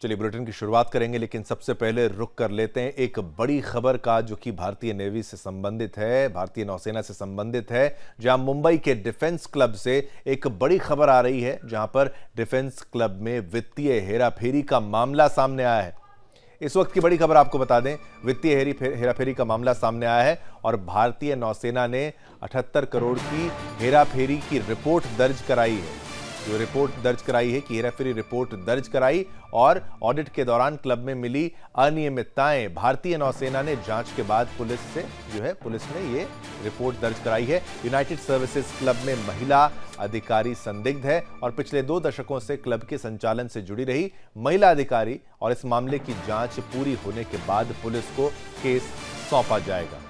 चलिए बुलेटिन की शुरुआत करेंगे, लेकिन सबसे पहले रुक कर लेते हैं एक बड़ी खबर का, जो कि भारतीय नेवी से संबंधित है, भारतीय नौसेना से संबंधित है। जहां मुंबई के डिफेंस क्लब से एक बड़ी खबर आ रही है, जहां पर डिफेंस क्लब में वित्तीय हेराफेरी का मामला सामने आया है। इस वक्त की बड़ी खबर आपको बता दें, वित्तीय हेराफेरी का मामला सामने आया है और भारतीय नौसेना ने 78 करोड़ की हेराफेरी की रिपोर्ट दर्ज कराई है। जो रिपोर्ट दर्ज कराई है कि हेराफेरी रिपोर्ट दर्ज कराई और ऑडिट के दौरान क्लब में मिली अनियमितताएं भारतीय नौसेना ने जांच के बाद पुलिस ने ये रिपोर्ट दर्ज कराई है। यूनाइटेड सर्विसेज क्लब में महिला अधिकारी संदिग्ध है और पिछले 2 दशकों से क्लब के संचालन से जुड़ी रही महिला अधिकारी, और इस मामले की जांच पूरी होने के बाद पुलिस को केस सौंपा जाएगा।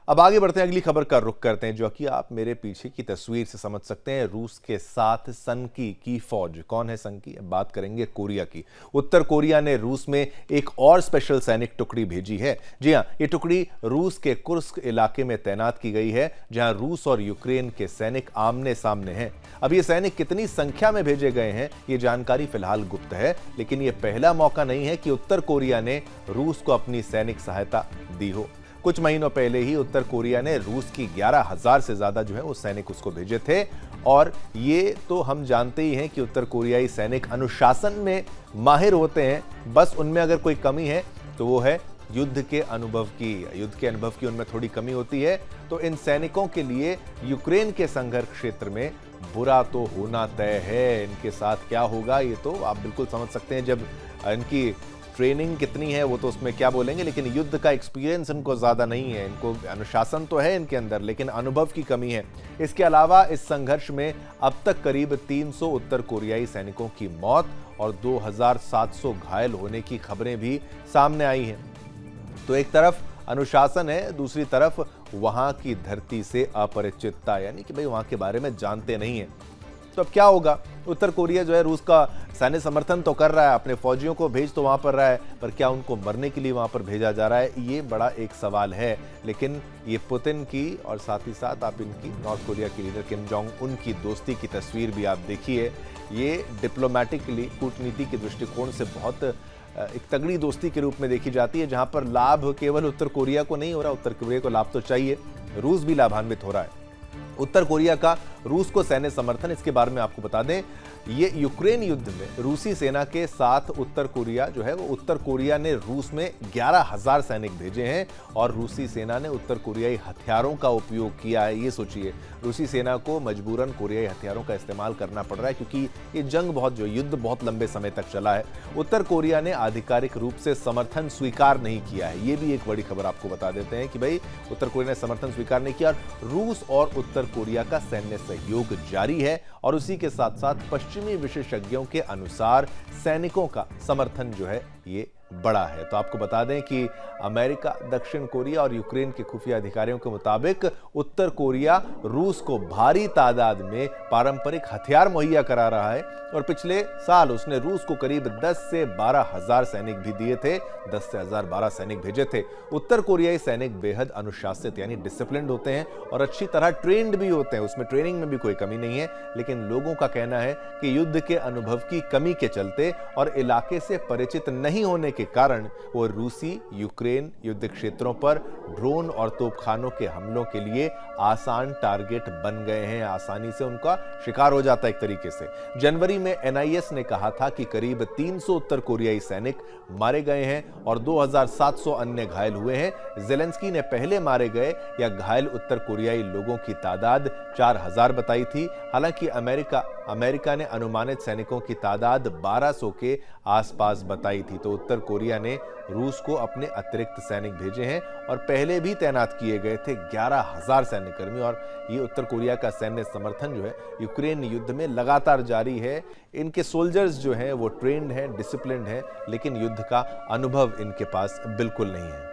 अब आगे बढ़ते हैं, अगली खबर का रुख करते हैं, जो कि आप मेरे पीछे की तस्वीर से समझ सकते हैं। रूस के साथ सनकी की फौज। कौन है सनकी? बात करेंगे कोरिया की। उत्तर कोरिया ने रूस में एक और स्पेशल सैनिक टुकड़ी भेजी है। जी हां, ये टुकड़ी रूस के कुर्स्क इलाके में तैनात की गई है, जहां रूस और यूक्रेन के सैनिक आमने सामने हैं। अब ये सैनिक कितनी संख्या में भेजे गए हैं, ये जानकारी फिलहाल गुप्त है, लेकिन ये पहला मौका नहीं है कि उत्तर कोरिया ने रूस को अपनी सैनिक सहायता दी हो। कुछ महीनों पहले ही उत्तर कोरिया ने रूस की 11,000 से ज्यादा वो सैनिक उसको भेजे थे। और ये तो हम जानते ही हैं कि उत्तर कोरियाई सैनिक अनुशासन में माहिर होते हैं। बस उनमें अगर कोई कमी है तो वो है युद्ध के अनुभव की उनमें थोड़ी कमी होती है। तो इन सैनिकों के लिए यूक्रेन के संघर्ष क्षेत्र में बुरा तो होना तय है। इनके साथ क्या होगा ये तो आप बिल्कुल समझ सकते हैं। जब इनकी ट्रेनिंग कितनी है वो तो उसमें क्या बोलेंगे, लेकिन युद्ध का एक्सपीरियंस इनको ज़्यादा नहीं है। इनको अनुशासन तो है इनके अंदर, लेकिन अनुभव की कमी है। इसके अलावा इस संघर्ष में अब तक करीब 300 उत्तर कोरियाई सैनिकों की मौत और 2700 घायल होने की खबरें भी सामने आई हैं। तो एक तरफ अनुशासन है, दूसरी तरफ वहाँ की धरती से अपरिचितता, यानी कि भाई वहाँ के बारे में जानते नहीं हैं। तो अब क्या होगा? उत्तर कोरिया रूस का सैन्य समर्थन तो कर रहा है, अपने फौजियों को भेज तो वहां पर रहा है, पर क्या उनको मरने के लिए वहां पर भेजा जा रहा है? ये बड़ा एक सवाल है। लेकिन ये पुतिन की और साथ ही साथ आप इनकी नॉर्थ कोरिया के लीडर किम जोंग उन की दोस्ती की तस्वीर भी आप देखिए। ये डिप्लोमेटिकली, कूटनीति के दृष्टिकोण से बहुत एक तगड़ी दोस्ती के रूप में देखी जाती है, जहां पर लाभ केवल उत्तर कोरिया को नहीं हो रहा, उत्तर कोरिया को लाभ तो चाहिए, रूस भी लाभान्वित हो रहा है। उत्तर कोरिया का रूस को सैन्य समर्थन, इसके बारे में आपको बता दें, ये यूक्रेन युद्ध में रूसी सेना के साथ उत्तर कोरिया ने रूस में 11,000 सैनिक भेजे हैं और रूसी सेना ने उत्तर कोरियाई हथियारों का उपयोग किया है। ये सोचिए, रूसी सेना को मजबूरन कोरियाई हथियारों का इस्तेमाल करना पड़ रहा है, क्योंकि ये युद्ध बहुत लंबे समय तक चला है। उत्तर कोरिया ने आधिकारिक रूप से समर्थन स्वीकार नहीं किया है। ये भी एक बड़ी खबर आपको बता देते हैं कि भाई उत्तर कोरिया ने समर्थन स्वीकार नहीं किया। रूस और उत्तर कोरिया का सैन्य सहयोग जारी है और उसी के साथ साथ पश्चिमी विशेषज्ञों के अनुसार सैनिकों का समर्थन ये बड़ा है। तो आपको बता दें कि अमेरिका, दक्षिण कोरिया और यूक्रेन के खुफिया अधिकारियों के मुताबिक उत्तर कोरिया रूस को भारी तादाद में पारंपरिक हथियार मुहैया करा रहा है और पिछले साल उसने रूस को करीब 10 से 12,000 सैनिक भी दिए थे, 10 से 12 सैनिक भेजे थे। उत्तर कोरियाई सैनिक बेहद अनुशासित यानी डिसिप्लिन्ड होते हैं और अच्छी तरह ट्रेंड भी होते हैं, उसमें ट्रेनिंग में भी कोई कमी नहीं है। लेकिन लोगों का कहना है कि युद्ध के अनुभव की कमी के चलते और इलाके से परिचित नहीं होने के कारण वो रूसी यूक्रेन युद्ध क्षेत्रों पर ड्रोन और तोपखानों के हमलों के लिए आसान टारगेट बन गए हैं, आसानी से उनका शिकार हो जाता है एक तरीके से। जनवरी में एनआईएस ने कहा था कि करीब 300 उत्तर कोरियाई सैनिक मारे गए हैं और 2700 अन्य घायल हुए हैं। जेलेंस्की ने पहले मारे गए या घायल उत्तर कोरियाई लोगों की तादाद 4000 बताई थी। हालांकि अमेरिका ने अनुमानित सैनिकों की तादाद 1200 के आसपास बताई थी। तो उत्तर कोरिया ने रूस को अपने अतिरिक्त सैनिक भेजे हैं और पहले भी तैनात किए गए थे 11,000 सैन्यकर्मी। और ये उत्तर कोरिया का सैन्य समर्थन यूक्रेन युद्ध में लगातार जारी है। इनके सोल्जर्स वो ट्रेंड हैं, डिसिप्लिन्ड हैं, लेकिन युद्ध का अनुभव इनके पास बिल्कुल नहीं है।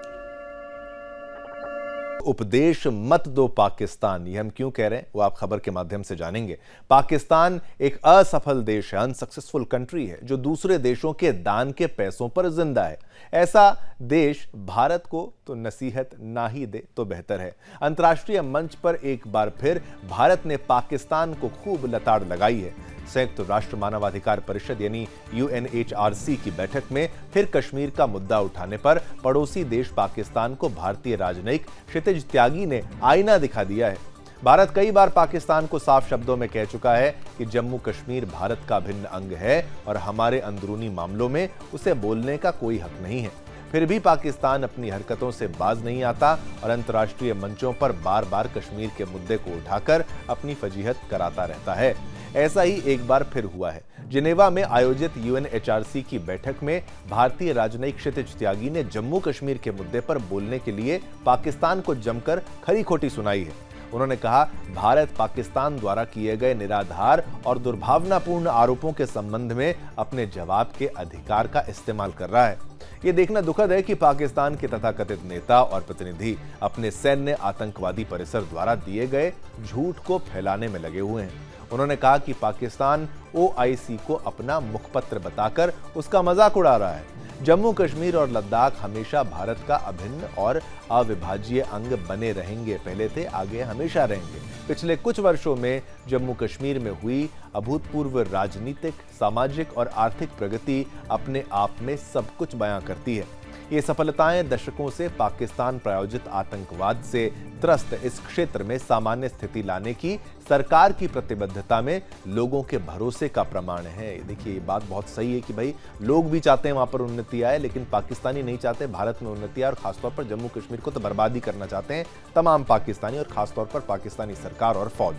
उपदेश मत दो पाकिस्तान, ये हम क्यों कह रहे हैं वो आप खबर के माध्यम से जानेंगे। पाकिस्तान एक असफल देश है, अनसक्सेसफुल कंट्री है, जो दूसरे देशों के दान के पैसों पर जिंदा है। ऐसा देश भारत को तो नसीहत ना ही दे तो बेहतर है। अंतर्राष्ट्रीय मंच पर एक बार फिर भारत ने पाकिस्तान को खूब लताड़ लगाई है। संयुक्त राष्ट्र मानवाधिकार परिषद यानी UNHRC की बैठक में फिर कश्मीर का मुद्दा उठाने पर पड़ोसी देश पाकिस्तान को भारतीय राजनयिक क्षितिज त्यागी ने आईना दिखा दिया है। भारत कई बार पाकिस्तान को साफ शब्दों में कह चुका है कि जम्मू कश्मीर भारत का अभिन्न अंग है और हमारे अंदरूनी मामलों में उसे बोलने का कोई हक नहीं है। फिर भी पाकिस्तान अपनी हरकतों से बाज नहीं आता और अंतर्राष्ट्रीय मंचों पर बार बार कश्मीर के मुद्दे को उठाकर अपनी फजीहत कराता रहता है। ऐसा ही एक बार फिर हुआ है। जिनेवा में आयोजित UNHRC की बैठक में भारतीय राजनयिक क्षितिज त्यागी ने जम्मू कश्मीर के मुद्दे पर बोलने के लिए पाकिस्तान को जमकर खरी खोटी सुनाई है। उन्होंने कहा, भारत पाकिस्तान द्वारा किए गए निराधार और दुर्भावनापूर्ण आरोपों के संबंध में अपने जवाब के अधिकार का इस्तेमाल कर रहा है। ये देखना दुखद है कि पाकिस्तान के तथाकथित नेता और प्रतिनिधि अपने सैन्य आतंकवादी परिसर द्वारा दिए गए झूठ को फैलाने में लगे हुए हैं। उन्होंने कहा कि पाकिस्तान OIC को अपना मुखपत्र बताकर उसका मजाक उड़ा रहा है। जम्मू कश्मीर और लद्दाख हमेशा भारत का अभिन्न और अविभाज्य अंग बने रहेंगे, पहले थे, आगे हमेशा रहेंगे। पिछले कुछ वर्षों में जम्मू कश्मीर में हुई अभूतपूर्व राजनीतिक, सामाजिक और आर्थिक प्रगति अपने आप में सब कुछ बयां करती है। ये सफलताएं दशकों से पाकिस्तान प्रायोजित आतंकवाद से त्रस्त इस क्षेत्र में सामान्य स्थिति लाने की सरकार की प्रतिबद्धता में लोगों के भरोसे का प्रमाण है। देखिए, ये बात बहुत सही है कि भाई लोग भी चाहते हैं वहां पर उन्नति आए, लेकिन पाकिस्तानी नहीं चाहते भारत में उन्नति आए और खासतौर पर जम्मू कश्मीर को तो बर्बादी करना चाहते हैं तमाम पाकिस्तानी और खासतौर पर पाकिस्तानी सरकार और फौज।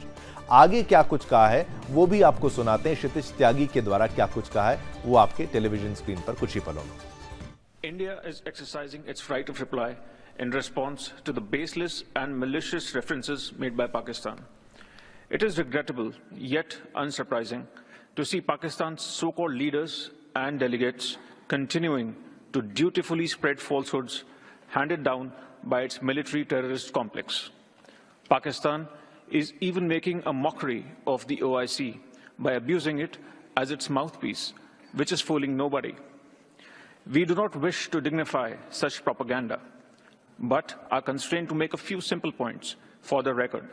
आगे क्या कुछ कहा है वो भी आपको सुनाते हैं। क्षितिज त्यागी के द्वारा क्या कुछ कहा है वो आपके टेलीविजन स्क्रीन पर कुछ ही पलों में। India is exercising its right of reply in response to the baseless and malicious references made by Pakistan. It is regrettable, yet unsurprising, to see Pakistan's so-called leaders and delegates continuing to dutifully spread falsehoods handed down by its military terrorist complex. Pakistan is even making a mockery of the OIC by abusing it as its mouthpiece, which is fooling nobody. We do not wish to dignify such propaganda, but are constrained to make a few simple points for the record.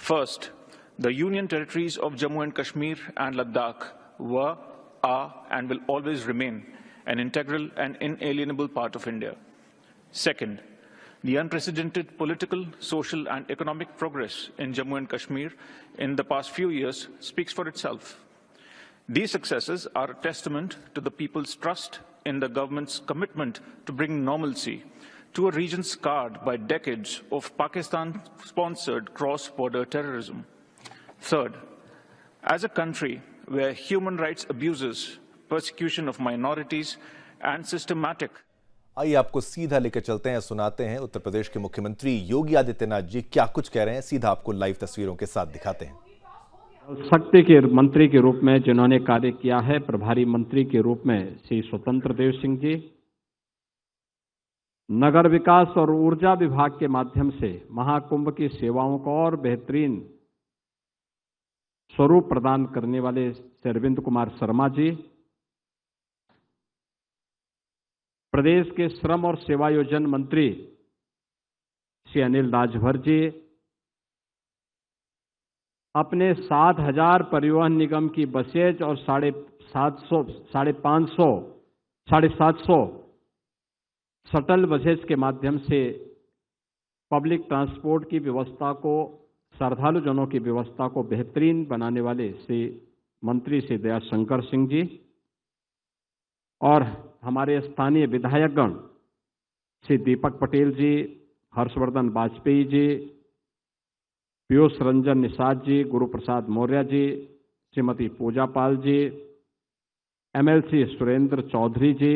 First, the Union territories of Jammu and Kashmir and Ladakh were, are, and will always remain an integral and inalienable part of India. Second, the unprecedented political, social, and economic progress in Jammu and Kashmir in the past few years speaks for itself. These successes are a testament to the people's trust in the government's commitment to bring normalcy to a region scarred by decades of Pakistan-sponsored cross-border terrorism. Third, as a country where human rights abuses, persecution of minorities, and systematic आइए आपको सीधा लेकर चलते हैं, सुनाते हैं उत्तर प्रदेश के मुख्यमंत्री योगी आदित्यनाथ जी क्या कुछ कह रहे हैं। सीधा आपको लाइव तस्वीरों के साथ दिखाते हैं। शक्ति के मंत्री के रूप में जिन्होंने कार्य किया है, प्रभारी मंत्री के रूप में श्री स्वतंत्र देव सिंह जी, नगर विकास और ऊर्जा विभाग के माध्यम से महाकुंभ की सेवाओं को और बेहतरीन स्वरूप प्रदान करने वाले श्री अरविंद कुमार शर्मा जी, प्रदेश के श्रम और सेवायोजन मंत्री श्री अनिल राजभर जी, अपने 7,000 परिवहन निगम की बसेज और 750 शटल बसेज के माध्यम से पब्लिक ट्रांसपोर्ट की व्यवस्था को, श्रद्धालु जनों की व्यवस्था को बेहतरीन बनाने वाले श्री मंत्री श्री दयाशंकर सिंह जी और हमारे स्थानीय विधायकगण श्री दीपक पटेल जी, हर्षवर्धन वाजपेयी जी, पीयूष रंजन निषाद जी, गुरु प्रसाद मौर्य जी, श्रीमती पूजा पाल जी, MLC सुरेंद्र चौधरी जी,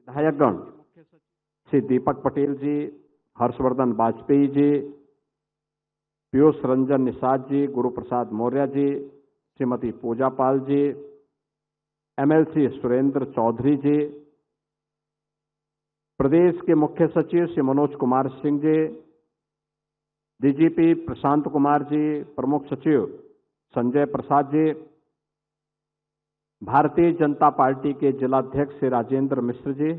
विधायकगण श्री दीपक पटेल जी, हर्षवर्धन वाजपेयी जी, पीयूष रंजन निषाद जी, गुरु प्रसाद मौर्य जी, श्रीमती पूजा पाल जी, MLC सुरेंद्र चौधरी जी, प्रदेश के मुख्य सचिव श्री मनोज कुमार सिंह जी, DGP प्रशांत कुमार जी, प्रमुख सचिव संजय प्रसाद जी, भारतीय जनता पार्टी के जिलाध्यक्ष श्री राजेंद्र मिश्र जी,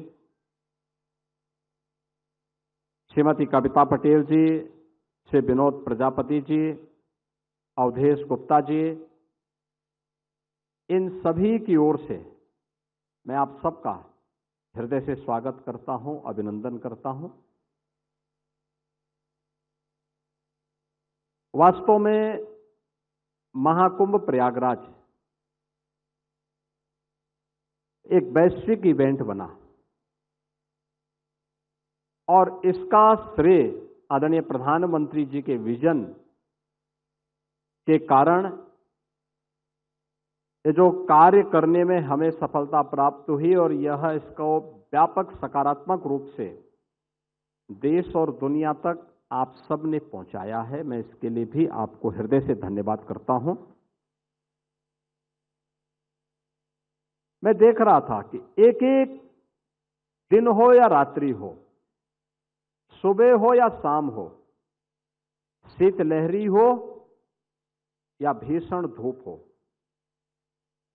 श्रीमती कविता पटेल जी, श्री विनोद प्रजापति जी, अवधेश गुप्ता जी, इन सभी की ओर से मैं आप सबका हृदय से स्वागत करता हूं, अभिनंदन करता हूं। वास्तव में महाकुंभ प्रयागराज एक वैश्विक इवेंट बना और इसका श्रेय आदरणीय प्रधानमंत्री जी के विजन के कारण ये जो कार्य करने में हमें सफलता प्राप्त हुई और यह इसको व्यापक सकारात्मक रूप से देश और दुनिया तक आप सब ने पहुंचाया है। मैं इसके लिए भी आपको हृदय से धन्यवाद करता हूं। मैं देख रहा था कि एक एक दिन हो या रात्रि हो, सुबह हो या शाम हो, शीतलहरी हो या भीषण धूप हो,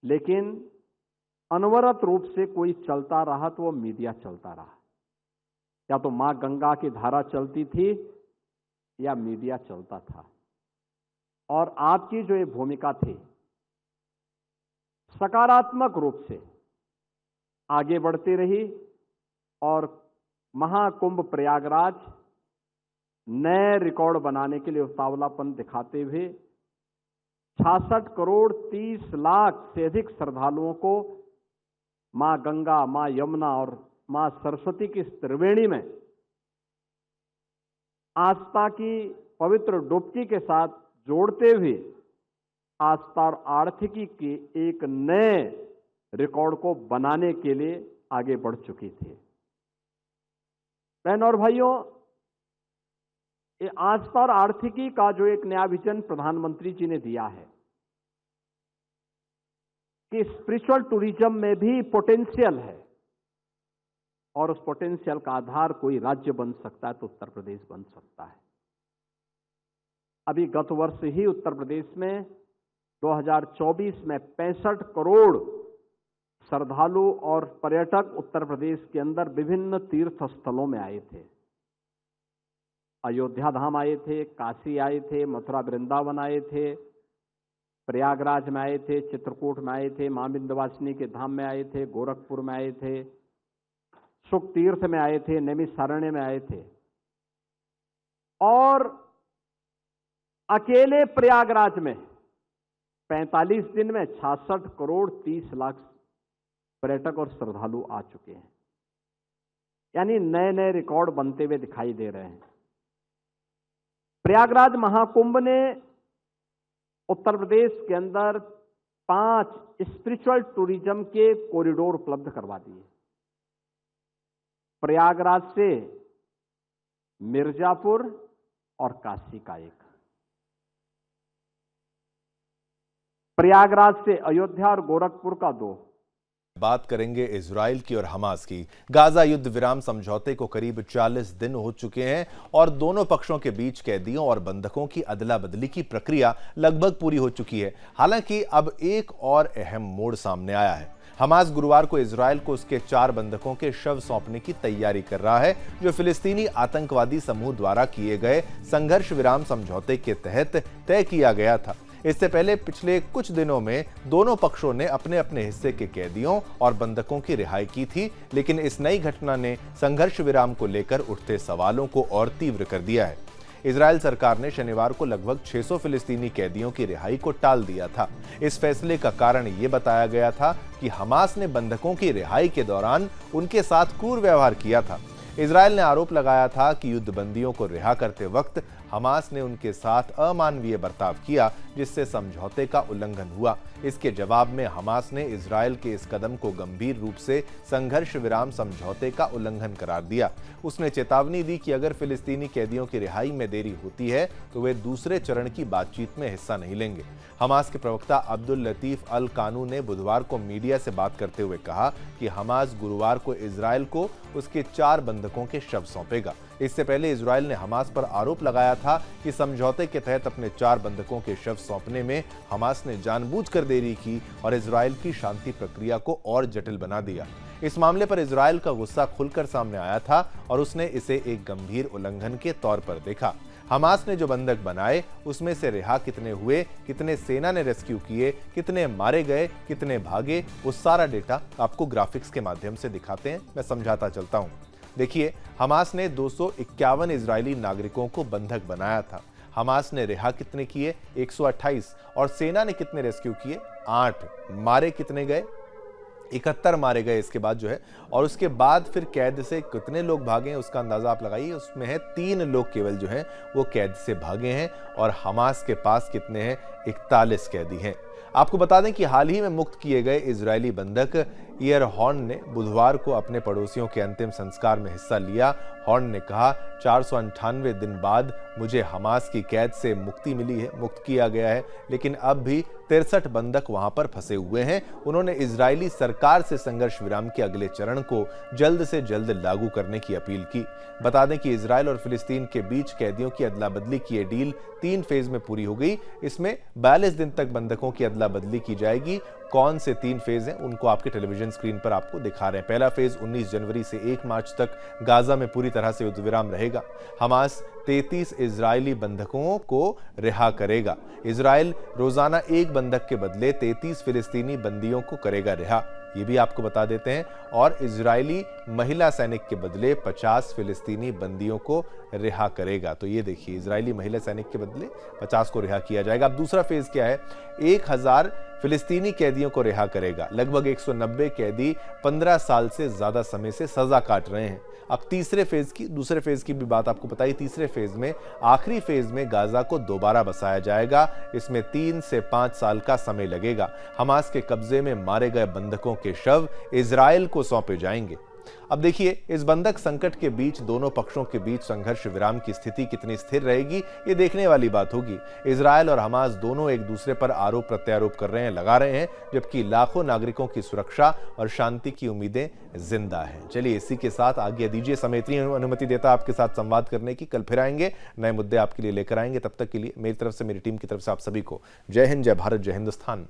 लेकिन अनवरत रूप से कोई चलता रहा तो वो मीडिया चलता रहा। या तो मां गंगा की धारा चलती थी या मीडिया चलता था। और आपकी जो ये भूमिका थी सकारात्मक रूप से आगे बढ़ती रही और महाकुंभ प्रयागराज नए रिकॉर्ड बनाने के लिए उतावलापन दिखाते हुए 66 करोड़ 30 लाख से अधिक श्रद्धालुओं को मां गंगा, मां यमुना और मां सरस्वती की त्रिवेणी में आस्था की पवित्र डुबकी के साथ जोड़ते हुए आस्था और आर्थिकी के एक नए रिकॉर्ड को बनाने के लिए आगे बढ़ चुकी थी। बहनों और भाइयों, ये आस्था और आर्थिकी का जो एक नया विजन प्रधानमंत्री जी ने दिया है कि स्पिरिचुअल टूरिज्म में भी पोटेंशियल है और उस पोटेंशियल का आधार कोई राज्य बन सकता है तो उत्तर प्रदेश बन सकता है। अभी गत वर्ष ही उत्तर प्रदेश में 2024 में 65 करोड़ श्रद्धालु और पर्यटक उत्तर प्रदेश के अंदर विभिन्न तीर्थ स्थलों में आए थे। अयोध्या धाम आए थे, काशी आए थे, मथुरा वृंदावन आए थे, प्रयागराज में आए थे, चित्रकूट में आए थे, मां विंध्यवासिनी के धाम में आए थे, गोरखपुर में आए थे, सुख तीर्थ में आए थे, नैमिषारण्य में आए थे। और अकेले प्रयागराज में 45 दिन में 66 करोड़ 30 लाख पर्यटक और श्रद्धालु आ चुके हैं। यानी नए नए रिकॉर्ड बनते हुए दिखाई दे रहे हैं। प्रयागराज महाकुंभ ने उत्तर प्रदेश के अंदर 5 स्पिरिचुअल टूरिज्म के कॉरिडोर उपलब्ध करवा दिए। प्रयागराज से मिर्जापुर और काशी का एक, प्रयागराज से अयोध्या और गोरखपुर का 2। बात करेंगे इजराइल की और हमास की। गाजा युद्ध विराम समझौते को करीब 40 दिन हो चुके हैं और दोनों पक्षों के बीच कैदियों और बंधकों की अदला बदली की प्रक्रिया लगभग पूरी हो चुकी है। हालांकि अब एक और अहम मोड़ सामने आया है। हमास गुरुवार को इजराइल को उसके 4 बंधकों के शव सौंपने की तैयारी कर रहा है, जो फिलिस्तीनी आतंकवादी समूह द्वारा किए गए संघर्ष विराम समझौते के तहत तय किया गया था। इससे पहले पिछले कुछ दिनों में दोनों पक्षों ने अपने अपने हिस्से के कैदियों और बंधकों की रिहाई की थी, लेकिन इस नई घटना ने संघर्ष विराम को लेकर उठते सवालों को और तीव्र कर दिया है। इजराइल सरकार ने शनिवार को लगभग 600 फिलिस्तीनी कैदियों की रिहाई को टाल दिया था। इस फैसले का कारण ये बताया गया था कि हमास ने बंधकों की रिहाई के दौरान उनके साथ क्रूर व्यवहार किया था। इजराइल ने आरोप लगाया था कि युद्धबंदियों को रिहा करते वक्त हमास ने उनके साथ अमानवीय बर्ताव किया, जिससे समझौते का उल्लंघन हुआ। इसके जवाब में हमास ने इजराइल के इस कदम को गंभीर रूप से संघर्ष विराम समझौते का उल्लंघन करार दिया। उसने चेतावनी दी कि अगर फिलिस्तीनी कैदियों की रिहाई में देरी होती है तो वे दूसरे चरण की बातचीत में हिस्सा नहीं लेंगे। हमास के प्रवक्ता अब्दुल लतीफ अल कानू ने बुधवार को मीडिया से बात करते हुए कहा कि हमास गुरुवार को इजराइल को उसके 4 बंधकों के शव सौंपेगा। इससे पहले इजराइल ने हमास पर आरोप लगाया था कि समझौते के तहत अपने 4 बंधकों के शव सौंपने में हमास ने जानबूझकर देरी की और इजराइल की शांति प्रक्रिया को और जटिल बना दिया। इस मामले पर इजराइल का गुस्सा खुलकर सामने आया था और उसने इसे एक गंभीर उल्लंघन के तौर पर देखा। हमास ने जो बंधक बनाए उसमें से रिहा कितने हुए, कितने सेना ने रेस्क्यू किए, कितने मारे गए, कितने भागे, वो सारा डेटा आपको ग्राफिक्स के माध्यम से दिखाते हैं। मैं समझाता चलता हूं। देखिए, हमास ने 251 इजरायली नागरिकों को बंधक बनाया था। हमास ने रिहा कितने किए? 128। और सेना ने कितने रेस्क्यू किए? 8। मारे कितने गए? 71 मारे गए इसके बाद जो है। और उसके बाद फिर कैद से कितने लोग भागे हैं उसका अंदाजा आप लगाइए। उसमें है 3 लोग केवल जो हैं वो कैद से भागे हैं। और हमास के पास कितने हैं? 41 कैदी हैं। आपको बता दें कि हाल ही में मुक्त किए गए इजरायली बंधक ईयर हॉर्न ने बुधवार को अपने पड़ोसियों के अंतिम संस्कार में हिस्सा लिया। हॉर्न ने कहा, 498 दिन बाद मुझे हमास की कैद से मुक्ति मिली है, मुक्त किया गया है, लेकिन अब भी 63 बंधक वहां पर फंसे हुए हैं। उन्होंने इजरायली सरकार से संघर्ष विराम के अगले चरण को जल्द से जल्द लागू करने की अपील की। बता दें कि इजरायल और फिलिस्तीन के बीच कैदियों की अदला बदली की यह डील 3 फेज में पूरी हो गई। इसमें 42 दिन तक बंधकों की अदला बदली की जाएगी। कौन से 3 फेज हैं उनको आपके टेलीविजन स्क्रीन पर आपको दिखा रहे हैं। पहला फेज 19 जनवरी से 1 मार्च तक गाजा में पूरी तरह से युद्ध विराम रहेगा। हमास 33 इजरायली बंधकों को रिहा करेगा। इजरायल रोजाना 1 बंधक के बदले 33 फिलिस्तीनी बंदियों को करेगा रिहा, ये भी आपको बता देते हैं। और इजरायली महिला सैनिक के बदले 50 फिलिस्तीनी बंदियों को रिहा करेगा। तो ये देखिए, इजरायली महिला सैनिक के बदले 50 को रिहा किया जाएगा। अब दूसरा फेज क्या है? 1000 फिलिस्तीनी कैदियों को रिहा करेगा। लगभग 190 कैदी 15 साल से ज्यादा समय से सजा काट रहे हैं। अब दूसरे फेज की भी बात आपको बताई। तीसरे फेज में, आखिरी फेज में गाजा को दोबारा बसाया जाएगा। इसमें 3 से 5 साल का समय लगेगा। हमास के कब्जे में मारे गए बंधकों के शव इजरायल को सौंपे जाएंगे। अब देखिए, इस बंधक संकट के बीच दोनों पक्षों के बीच संघर्ष विराम की स्थिति कितनी स्थिर रहेगी, ये देखने वाली बात होगी। इजरायल और हमास दोनों एक दूसरे पर आरोप प्रत्यारोप कर रहे हैं, लगा रहे हैं, जबकि लाखों नागरिकों की सुरक्षा और शांति की उम्मीदें जिंदा हैं। चलिए, इसी के साथ आज्ञा दीजिए। समय इतनी अनुमति देता आपके साथ संवाद करने की। कल फिर आएंगे, नए मुद्दे आपके लिए लेकर आएंगे। तब तक के लिए मेरी तरफ से, मेरी टीम की तरफ से आप सभी को जय हिंद, जय भारत, जय हिंदुस्तान।